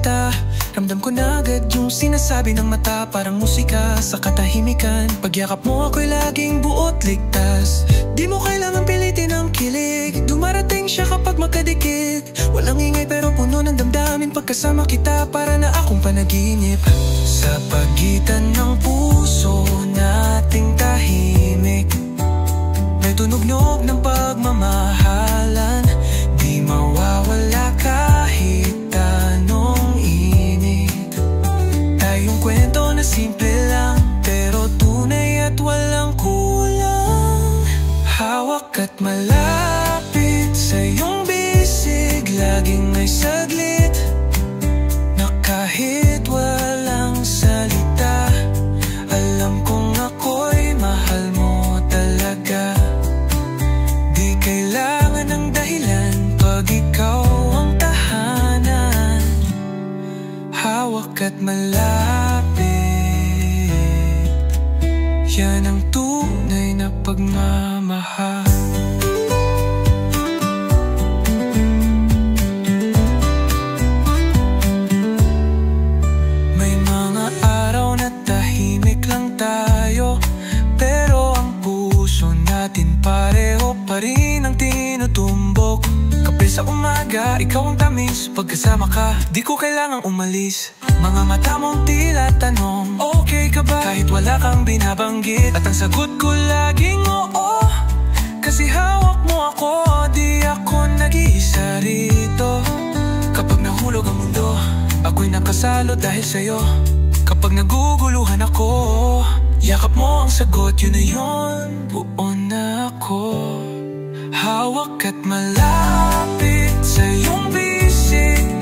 kita. Ramdam ko na agad yung sinasabi ng mata, parang musika sa katahimikan. Pagyakap mo ako'y laging buot ligtas. Di mo kailangan pilitin ang kilig, dumarating siya kapag magkadikit. Walang ingay pero puno ng damdamin, pagkasama kita para na akong panaginip. Sa pagitan ng puso nating tahimik, may tunog-nog ng pagmamahalan. Di mawawala kahit anong init. Tayong kwento na simple lang, pero tunay at walang kulang. Hawak at malapit sa iyong bisig, laging may saglit na kahit walang salita, alam kong ako'y mahal mo talaga. Di kailangan ng dahilan pag ikaw ang tahanan. Hawak at malapit, yan ang tunay na pagmamahal. May mga araw na tahimik lang tayo, pero ang puso natin pareho pa rin ang tinutumbok. Kape sa umaga, ikaw ang tamis, pagkasama ka, di ko kailangang umalis. Mga mata mong tila tanong, okay ka ba? Kahit wala kang binabanggit, at ang sagot ko laging oo. Kasi hawak mo ako, di ako nag-iisa rito. Kapag nahulog ang mundo, ako'y nakasalo dahil sa'yo. Kapag naguguluhan ako, yakap mo ang sagot, yun na yun, buo na ako. Hawak at malapit sa iyong bisig,